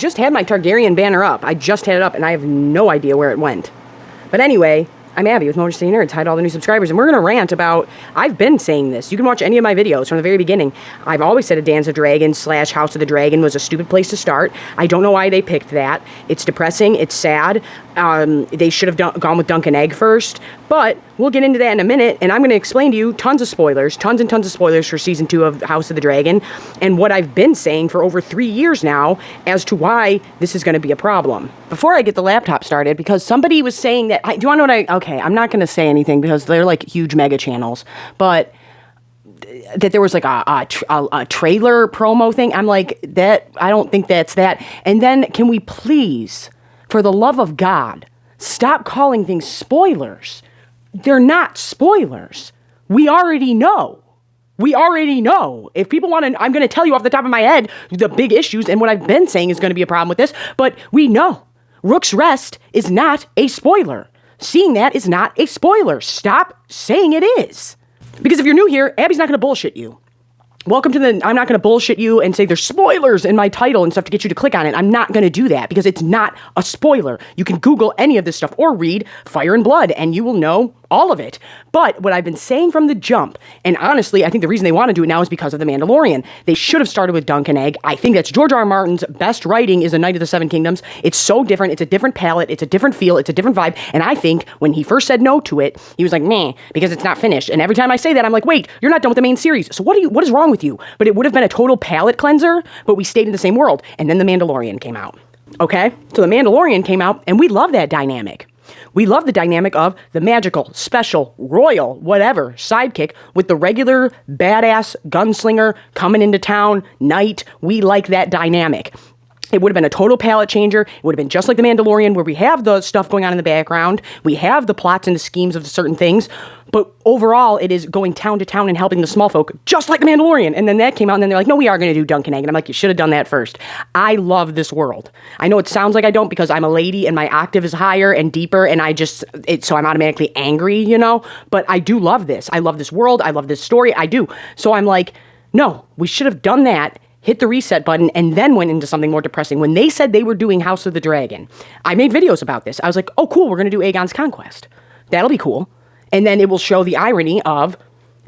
just had my Targaryen banner up. I just had it up, and I have no idea where it went. But anyway, I'm Abby with Motor City Nerds. Hi to all the new subscribers, and we're going to rant about... I've been saying this. You can watch any of my videos from the very beginning. I've always said A Dance of Dragons / House of the Dragon was a stupid place to start. I don't know why they picked that. It's depressing. It's sad. They should have gone with Dunk and Egg first. But we'll get into that in a minute, and I'm going to explain to you tons of spoilers, tons and tons of spoilers for Season 2 of House of the Dragon, and what I've been saying for over 3 years now as to why this is going to be a problem. Before I get the laptop started, because somebody was saying that... do you want to know what okay, I'm not going to say anything because they're like huge mega channels, but that there was like a trailer promo thing. I'm like, that, I don't think that's that. And then can we please, for the love of God, stop calling things spoilers? They're not spoilers. We already know. We already know. If people want to, I'm going to tell you off the top of my head the big issues and what I've been saying is going to be a problem with this, but we know. Rook's Rest is not a spoiler. Seeing that is not a spoiler. Stop saying it is. Because if you're new here, Abby's not going to bullshit you. Welcome to the... I'm not going to bullshit you and say there's spoilers in my title and stuff to get you to click on it. I'm not going to do that because it's not a spoiler. You can Google any of this stuff or read Fire and Blood and you will know all of it. But what I've been saying from the jump, and honestly, I think the reason they want to do it now is because of The Mandalorian. They should have started with Dunk and Egg. I think that's George R.R. Martin's best writing is A Knight of the Seven Kingdoms. It's so different. It's a different palette. It's a different feel. It's a different vibe. And I think when he first said no to it, he was like, meh, because it's not finished. And every time I say that, I'm like, wait, you're not done with the main series. So what is wrong with you? But it would have been a total palette cleanser, but we stayed in the same world. And then The Mandalorian came out. Okay? So The Mandalorian came out, and we love that dynamic. We love the dynamic of the magical, special, royal, whatever, sidekick with the regular badass gunslinger coming into town, knight. We like that dynamic. It would have been a total palette changer. It would have been just like The Mandalorian, where we have the stuff going on in the background. We have the plots and the schemes of certain things. But overall, it is going town to town and helping the small folk, just like The Mandalorian. And then that came out, and then they're like, no, we are going to do Dunk and Egg. And I'm like, you should have done that first. I love this world. I know it sounds like I don't because I'm a lady and my octave is higher and deeper, and so I'm automatically angry, you know? But I do love this. I love this world. I love this story. I do. So I'm like, no, we should have done that. Hit the reset button, and then went into something more depressing. When they said they were doing House of the Dragon, I made videos about this. I was like, oh, cool, we're going to do Aegon's Conquest. That'll be cool. And then it will show the irony of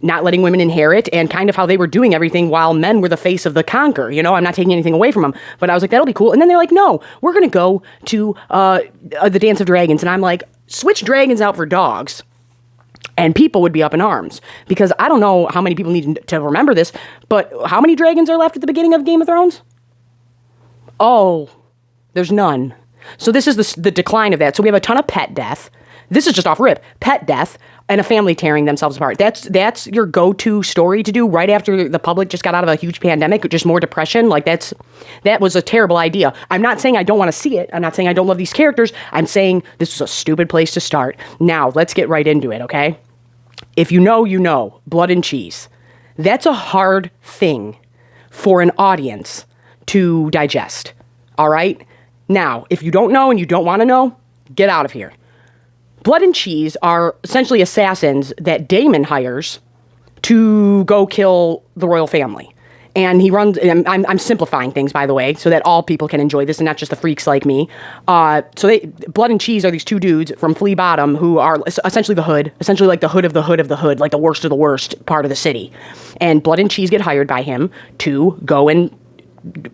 not letting women inherit and kind of how they were doing everything while men were the face of the conquer. You know, I'm not taking anything away from them. But I was like, that'll be cool. And then they're like, no, we're going to go to the Dance of Dragons. And I'm like, switch dragons out for dogs. And people would be up in arms. Because I don't know how many people need to remember this, but how many dragons are left at the beginning of Game of Thrones? Oh, there's none. So this is the decline of that. So we have a ton of pet death. This is just off rip. Pet death and a family tearing themselves apart. That's your go-to story to do right after the public just got out of a huge pandemic, just more depression. Like that was a terrible idea. I'm not saying I don't want to see it. I'm not saying I don't love these characters. I'm saying this was a stupid place to start. Now, let's get right into it, okay? If you know, you know. Blood and cheese. That's a hard thing for an audience to digest, all right? Now, if you don't know and you don't want to know, get out of here. Blood and cheese are essentially assassins that Daemon hires to go kill the royal family. And he runs, and I'm simplifying things, by the way, so that all people can enjoy this and not just the freaks like me. Blood and Cheese are these two dudes from Flea Bottom who are essentially the hood, essentially like the hood of the hood of the hood, like the worst of the worst part of the city. And Blood and Cheese get hired by him to go and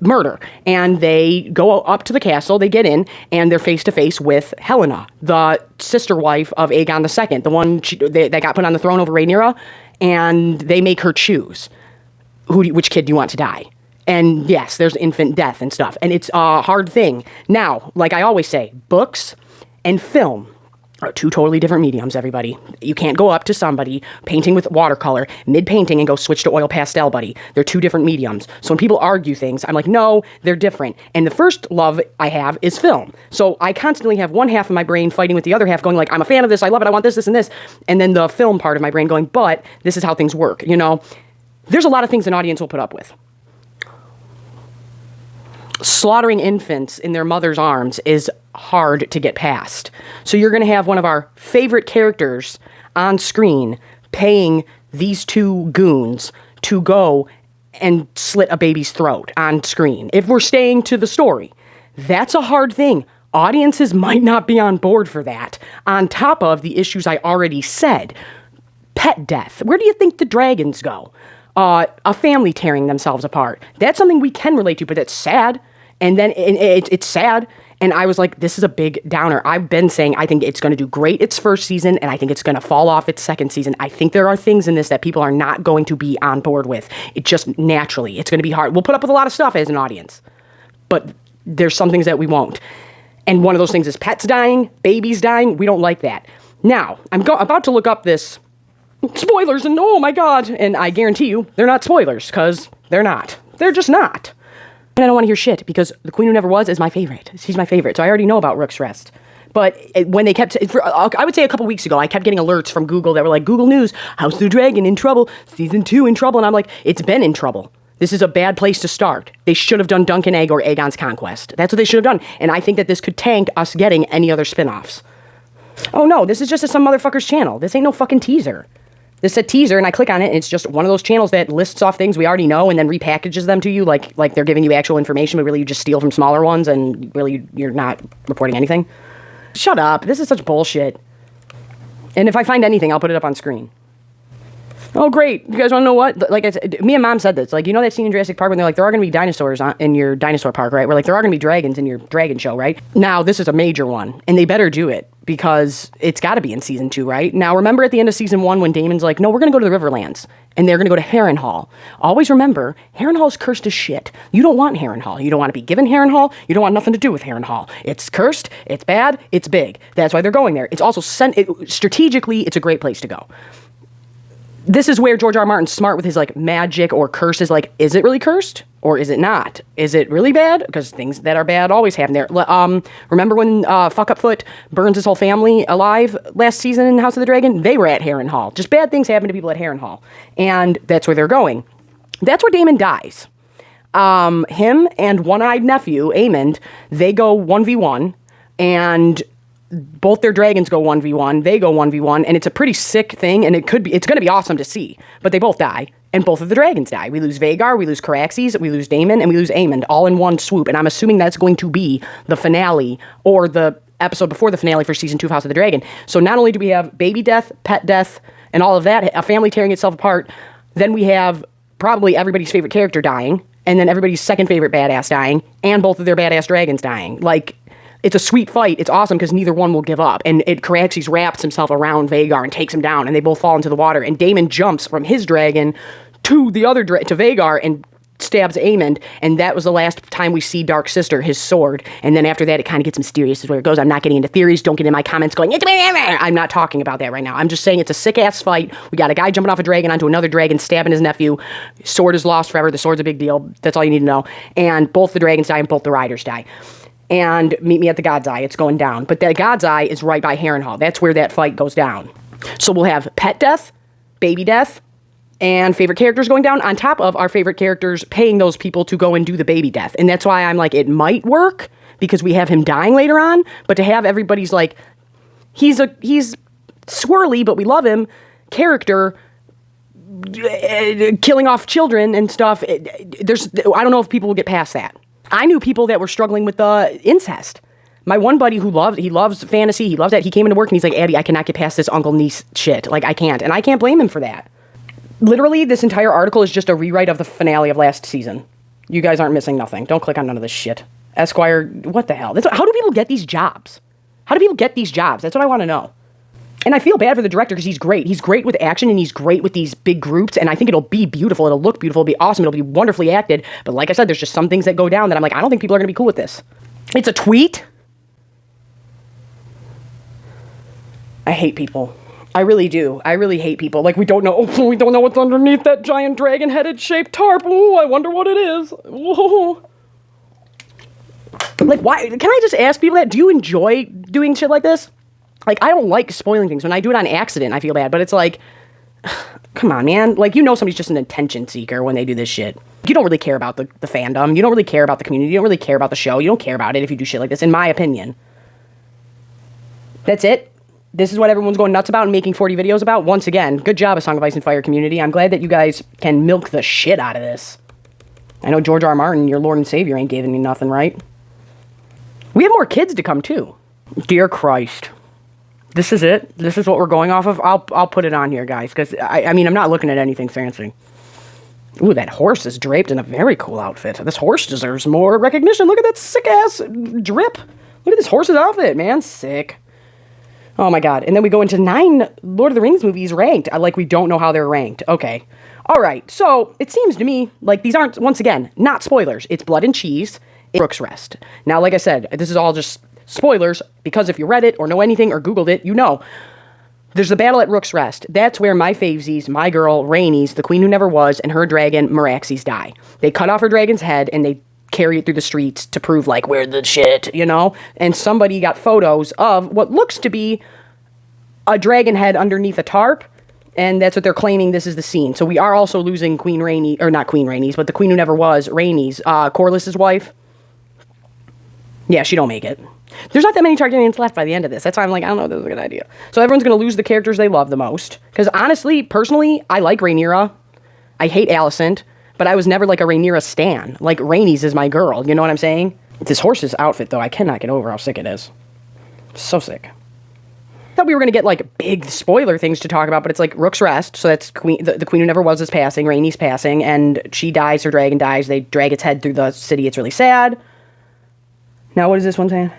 murder. And they go up to the castle, they get in, and they're face to face with Helena, the sister wife of Aegon II, the one that got put on the throne over Rhaenyra, and they make her choose. Which kid do you want to die? And yes, there's infant death and stuff. And it's a hard thing. Now, like I always say, books and film are two totally different mediums, everybody. You can't go up to somebody painting with watercolor, mid-painting, and go switch to oil pastel, buddy. They're two different mediums. So when people argue things, I'm like, no, they're different. And the first love I have is film. So I constantly have one half of my brain fighting with the other half going like, I'm a fan of this, I love it, I want this, this, and this. And then the film part of my brain going, but this is how things work, you know? There's a lot of things an audience will put up with. Slaughtering infants in their mother's arms is hard to get past. So you're going to have one of our favorite characters on screen paying these two goons to go and slit a baby's throat on screen, if we're staying to the story. That's a hard thing. Audiences might not be on board for that. On top of the issues I already said. Pet death. Where do you think the dragons go? A family tearing themselves apart. That's something we can relate to, but it's sad. And then it's sad. And I was like, this is a big downer. I've been saying I think it's going to do great its first season, and I think it's going to fall off its second season. I think there are things in this that people are not going to be on board with. It just naturally, it's going to be hard. We'll put up with a lot of stuff as an audience, but there's some things that we won't. And one of those things is pets dying, babies dying. We don't like that. Now, I'm about to look up this spoilers, and oh my God, and I guarantee you, they're not spoilers, because they're not. They're just not. And I don't want to hear shit, because The Queen Who Never Was is my favorite. She's my favorite, so I already know about Rook's Rest. But when they kept, I would say a couple weeks ago, I kept getting alerts from Google that were like, Google News, House of the Dragon in trouble, Season 2 in trouble, and I'm like, it's been in trouble. This is a bad place to start. They should have done Dunk and Egg or Aegon's Conquest. That's what they should have done, and I think that this could tank us getting any other spin-offs. Oh no, this is just some motherfucker's channel. This ain't no fucking teaser. This is a teaser, and I click on it, and it's just one of those channels that lists off things we already know and then repackages them to you like they're giving you actual information, but really you just steal from smaller ones, and really you're not reporting anything. Shut up. This is such bullshit. And if I find anything, I'll put it up on screen. Oh, great. You guys want to know what? Like, me and Mom said this. Like, you know that scene in Jurassic Park when they're like, there are going to be dinosaurs in your dinosaur park, right? Where, like, there are going to be dragons in your dragon show, right? Now, this is a major one, and they better do it, because it's got to be in Season 2, right? Now, remember at the end of Season 1 when Daemon's like, no, we're going to go to the Riverlands, and they're going to go to Harrenhal. Always remember, Harrenhal's cursed as shit. You don't want Harrenhal. You don't want to be given Harrenhal. You don't want nothing to do with Harrenhal. It's cursed. It's bad. It's big. That's why they're going there. It's also, strategically, it's a great place to go. This is where George R. R. Martin's smart with his, like, magic or curses. Like, is it really cursed? Or is it not? Is it really bad? Because things that are bad always happen there. Remember when Fuck Up Foot burns his whole family alive last season in House of the Dragon? They were at Harrenhal. Just bad things happen to people at Harrenhal. And that's where they're going. That's where Daemon dies. Him and one-eyed nephew, Aemond, they go 1v1. And both their dragons go 1v1, they go 1v1, and it's a pretty sick thing, and it's going to be awesome to see. But they both die, and both of the dragons die. We lose Vhagar, we lose Caraxes, we lose Daemon, and we lose Aemond, all in one swoop. And I'm assuming that's going to be the finale, or the episode before the finale for Season 2 of House of the Dragon. So not only do we have baby death, pet death, and all of that, a family tearing itself apart, then we have probably everybody's favorite character dying, and then everybody's second favorite badass dying, and both of their badass dragons dying. Like, it's a sweet fight. It's awesome because neither one will give up. And Caraxes wraps himself around Vhagar and takes him down, and they both fall into the water. And Daemon jumps from his dragon to the other to Vhagar and stabs Aemond. And that was the last time we see Dark Sister, his sword. And then after that, it kind of gets mysterious is where it goes. I'm not getting into theories. Don't get in my comments going, I'm not talking about that right now. I'm just saying it's a sick-ass fight. We got a guy jumping off a dragon onto another dragon, stabbing his nephew. Sword is lost forever. The sword's a big deal. That's all you need to know. And both the dragons die and both the riders die. And meet me at the God's Eye. It's going down. But the God's Eye is right by Harrenhal. That's where that fight goes down. So we'll have pet death, baby death, and favorite characters going down on top of our favorite characters paying those people to go and do the baby death. And that's why I'm like, it might work because we have him dying later on. But to have everybody's like, he's swirly, but we love him, character killing off children and stuff. I don't know if people will get past that. I knew people that were struggling with incest. My one buddy who loves fantasy, he loves that. He came into work and he's like, Abby, I cannot get past this uncle-niece shit. Like, I can't. And I can't blame him for that. Literally, this entire article is just a rewrite of the finale of last season. You guys aren't missing nothing. Don't click on none of this shit. Esquire, what the hell? How do people get these jobs? How do people get these jobs? That's what I want to know. And I feel bad for the director because he's great. He's great with action and he's great with these big groups. And I think it'll be beautiful. It'll look beautiful. It'll be awesome. It'll be wonderfully acted. But like I said, there's just some things that go down that I'm like, I don't think people are going to be cool with this. It's a tweet. I hate people. I really do. I really hate people. Like, we don't know what's underneath that giant dragon-headed shaped tarp. Oh, I wonder what it is. Whoa. Like, why? Can I just ask people that? Do you enjoy doing shit like this? Like, I don't like spoiling things. When I do it on accident, I feel bad. But it's like, come on, man. Like, you know somebody's just an attention seeker when they do this shit. You don't really care about the fandom. You don't really care about the community. You don't really care about the show. You don't care about it if you do shit like this, in my opinion. That's it. This is what everyone's going nuts about and making 40 videos about. Once again, good job, A Song of Ice and Fire community. I'm glad that you guys can milk the shit out of this. I know George R. R. Martin, your Lord and Savior, ain't giving you nothing, right? We have more kids to come too. Dear Christ. This is it. This is what we're going off of. I'll put it on here, guys, because I mean, I'm not looking at anything fancy. Ooh, that horse is draped in a very cool outfit. This horse deserves more recognition. Look at that sick-ass drip. Look at this horse's outfit, man. Sick. Oh, my God. And then we go into 9 Lord of the Rings movies ranked. We don't know how they're ranked. Okay. All right. So it seems to me like these aren't, once again, not spoilers. It's Blood and Cheese. It's Rook's Rest. Now, like I said, this is all just spoilers, because if you read it or know anything or Googled it, you know. There's a battle at Rook's Rest. That's where my favesies, my girl, Rhaenys, the queen who never was, and her dragon, Meraxes, die. They cut off her dragon's head, and they carry it through the streets to prove, like, we're the shit, you know? And somebody got photos of what looks to be a dragon head underneath a tarp, and that's what they're claiming this is the scene. So we are also losing Queen Rhaenys, or not Queen Rhaenys, but the queen who never was, Rhaenys, Corlys's wife. Yeah, she don't make it. There's not that many Targaryens left by the end of this. That's why I'm like, I don't know if this is a good idea. So everyone's going to lose the characters they love the most. Because honestly, personally, I like Rhaenyra. I hate Alicent. But I was never like a Rhaenyra stan. Like, Rhaenys is my girl. You know what I'm saying? This horse's outfit, though, I cannot get over how sick it is. So sick. I thought we were going to get, like, big spoiler things to talk about. But it's like Rook's Rest. So that's the queen who never was is passing. Rhaenys passing. And she dies. Her dragon dies. They drag its head through the city. It's really sad. Now, what is this one saying?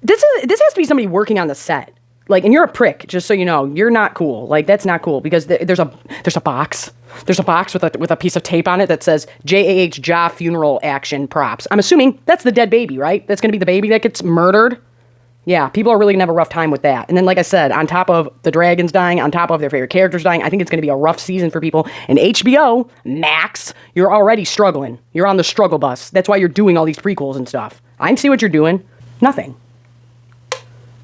This has to be somebody working on the set. Like, and you're a prick, just so you know. You're not cool. Like, that's not cool, because there's a box. There's a box with a piece of tape on it that says JAH Ja Funeral Action Props. I'm assuming that's the dead baby, right? That's going to be the baby that gets murdered. Yeah, people are really going to have a rough time with that. And then, like I said, on top of the dragons dying, on top of their favorite characters dying, I think it's going to be a rough season for people. And HBO, Max, you're already struggling. You're on the struggle bus. That's why you're doing all these prequels and stuff. I see what you're doing. Nothing.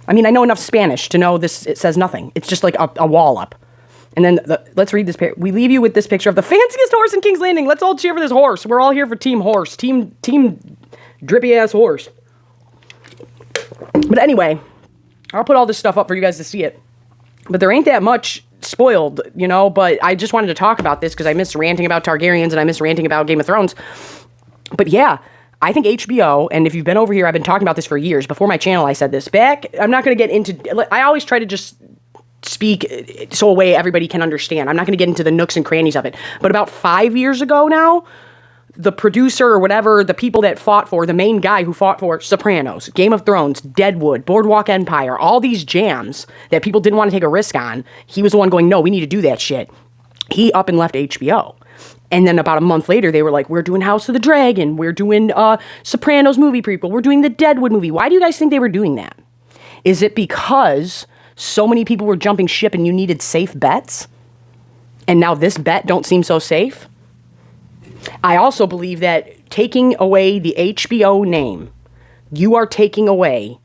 I mean, I know enough Spanish to know this. It says nothing. It's just like a wall up. And then let's read this. We leave you with this picture of the fanciest horse in King's Landing. Let's all cheer for this horse. We're all here for Team Horse. Team drippy ass horse. But anyway, I'll put all this stuff up for you guys to see it. But there ain't that much spoiled, you know. But I just wanted to talk about this because I miss ranting about Targaryens and I miss ranting about Game of Thrones. But yeah. I think HBO, and if you've been over here, I've been talking about this for years. Before my channel, I said this back. I'm not going to get into... I always try to just speak so a way everybody can understand. I'm not going to get into the nooks and crannies of it. But about 5 years ago now, the producer or whatever, the people that fought for, the main guy who fought for Sopranos, Game of Thrones, Deadwood, Boardwalk Empire, all these jams that people didn't want to take a risk on, he was the one going, no, we need to do that shit. He up and left HBO. And then about a month later, they were like, we're doing House of the Dragon. We're doing Sopranos movie prequel. We're doing the Deadwood movie. Why do you guys think they were doing that? Is it because so many people were jumping ship and you needed safe bets? And now this bet don't seem so safe? I also believe that taking away the HBO name, you are taking away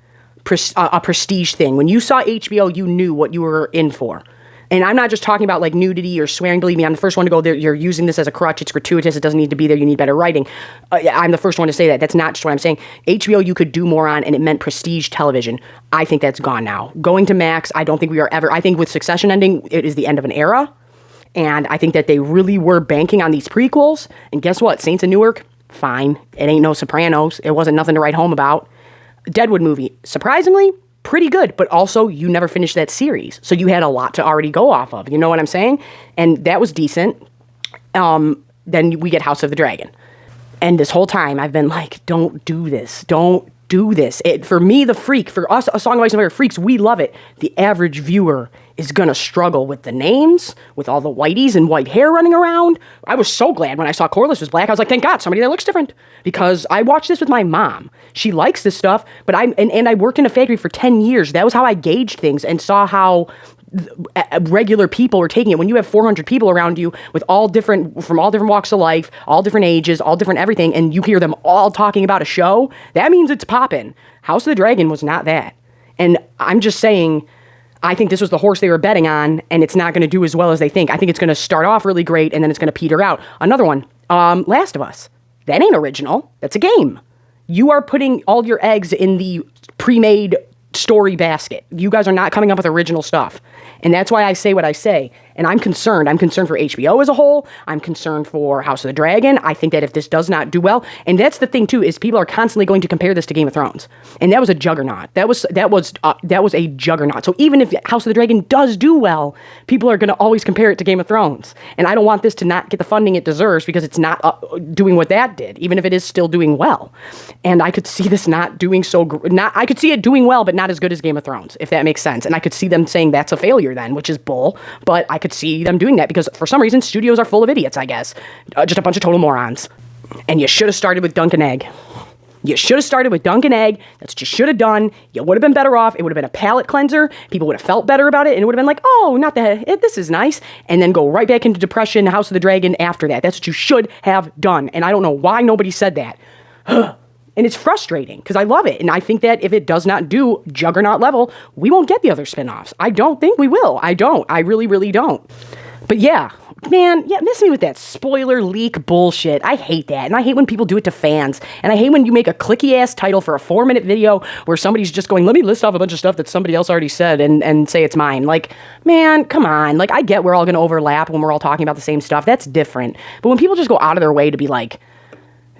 a prestige thing. When you saw HBO, you knew what you were in for. And I'm not just talking about like nudity or swearing. Believe me, I'm the first one to go there. You're using this as a crutch. It's gratuitous. It doesn't need to be there. You need better writing. I'm the first one to say that. That's not just what I'm saying. HBO, you could do more on, and it meant prestige television. I think that's gone now. Going to Max, I don't think we are ever. I think with Succession ending, it is the end of an era. And I think that they really were banking on these prequels. And guess what? Saints of Newark, fine. It ain't no Sopranos. It wasn't nothing to write home about. Deadwood movie, surprisingly, pretty good, but also you never finished that series. So you had a lot to already go off of. You know what I'm saying? And that was decent. Then we get House of the Dragon. And this whole time I've been like, don't do this. Don't do this. For me, the freak, for us, A Song of Ice and Fire freaks, we love it. The average viewer is going to struggle with the names, with all the whiteys and white hair running around. I was so glad when I saw Corlys was black. I was like, thank God, somebody that looks different. Because I watched this with my mom. She likes this stuff, but I worked in a factory for 10 years. That was how I gauged things and saw how regular people were taking it. When you have 400 people around you with from all different walks of life, all different ages, all different everything, and you hear them all talking about a show, that means it's popping. House of the Dragon was not that. And I'm just saying, I think this was the horse they were betting on, and it's not going to do as well as they think. I think it's going to start off really great, and then it's going to peter out. Another one, Last of Us. That ain't original. That's a game. You are putting all your eggs in the pre-made story basket. You guys are not coming up with original stuff. And that's why I say what I say. And I'm concerned. I'm concerned for HBO as a whole. I'm concerned for House of the Dragon. I think that if this does not do well, and that's the thing too, is people are constantly going to compare this to Game of Thrones, and that was a juggernaut. That was a juggernaut. So even if House of the Dragon does do well, people are going to always compare it to Game of Thrones, and I don't want this to not get the funding it deserves because it's not doing what that did, even if it is still doing well. And I could see this not doing I could see it doing well, but not as good as Game of Thrones, if that makes sense. And I could see them saying that's a failure then, which is bull. But I could see them doing that because for some reason studios are full of idiots, I guess. Just a bunch of total morons. And you should have started with Dunk and Egg. You should have started with Dunk and Egg. That's what you should have done. You would have been better off. It would have been a palate cleanser. People would have felt better about it. And it would have been like, oh, this is nice. And then go right back into depression, House of the Dragon after that. That's what you should have done. And I don't know why nobody said that. And it's frustrating because I love it. And I think that if it does not do Juggernaut level, we won't get the other spinoffs. I don't think we will. I don't. I really, really don't. But yeah, man, miss me with that spoiler leak bullshit. I hate that. And I hate when people do it to fans. And I hate when you make a clicky-ass title for a 4-minute video where somebody's just going, let me list off a bunch of stuff that somebody else already said and say it's mine. Like, man, come on. Like, I get we're all going to overlap when we're all talking about the same stuff. That's different. But when people just go out of their way to be like,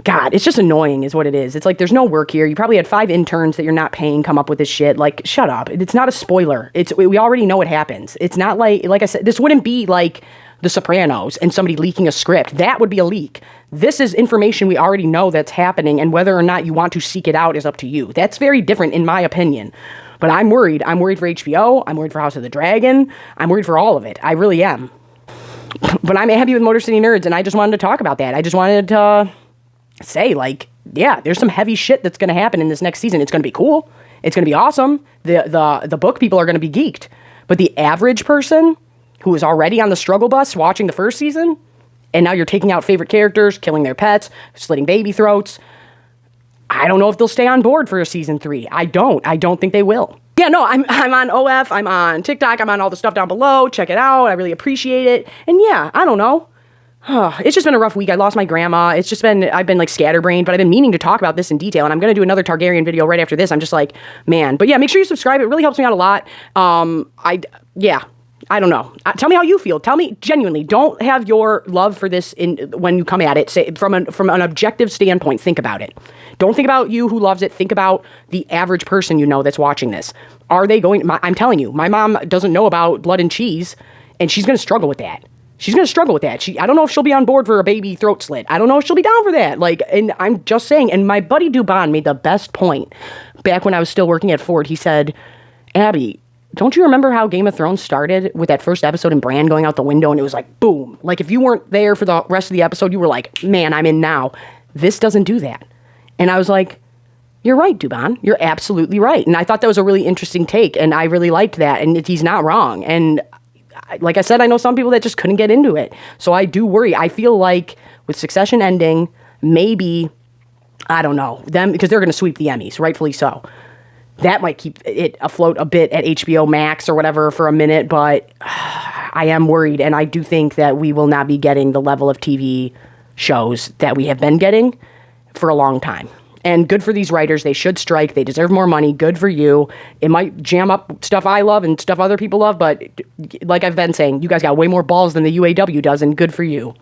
God, it's just annoying is what it is. It's like, there's no work here. You probably had 5 interns that you're not paying come up with this shit. Like, shut up. It's not a spoiler. We already know what happens. It's not like I said, this wouldn't be like The Sopranos and somebody leaking a script. That would be a leak. This is information we already know that's happening, and whether or not you want to seek it out is up to you. That's very different in my opinion. But I'm worried. I'm worried for HBO. I'm worried for House of the Dragon. I'm worried for all of it. I really am. But I'm happy with Motor City Nerds, and I just wanted to talk about that. I just wanted to say, like, yeah, there's some heavy shit that's going to happen in this next season. It's going to be cool. It's going to be awesome. The book people are going to be geeked. But the average person who was already on the struggle bus watching the first season, and now you're taking out favorite characters, killing their pets, slitting baby throats, I don't know if they'll stay on board for a season 3. I don't think they will. Yeah, no, I'm on OF, I'm on TikTok, I'm on all the stuff down below. Check it out. I really appreciate it. And yeah, I don't know. It's just been a rough week. I lost my grandma. I've been like scatterbrained, but I've been meaning to talk about this in detail, and I'm going to do another Targaryen video right after this. I'm just like, man. But yeah, make sure you subscribe. It really helps me out a lot. I don't know. Tell me how you feel. Tell me genuinely. Don't have your love for this when you come at it. Say from an objective standpoint. Think about it. Don't think about you who loves it. Think about the average person you know that's watching this. Are they going? I'm telling you, my mom doesn't know about Blood and Cheese, and she's going to struggle with that. She's going to struggle with that. I don't know if she'll be on board for a baby throat slit. I don't know if she'll be down for that. Like, and I'm just saying, and my buddy Dubon made the best point back when I was still working at Ford. He said, Abby, don't you remember how Game of Thrones started with that first episode and Bran going out the window and it was like, boom. Like, if you weren't there for the rest of the episode, you were like, man, I'm in now. This doesn't do that. And I was like, you're right, Dubon. You're absolutely right. And I thought that was a really interesting take, and I really liked that. And he's not wrong. And like I said, I know some people that just couldn't get into it. So I do worry. I feel like with Succession ending, maybe, I don't know, because they're going to sweep the Emmys, rightfully so. That might keep it afloat a bit at HBO Max or whatever for a minute, but I am worried, and I do think that we will not be getting the level of TV shows that we have been getting for a long time. And good for these writers. They should strike. They deserve more money. Good for you. It might jam up stuff I love and stuff other people love, but like I've been saying, you guys got way more balls than the UAW does, and good for you.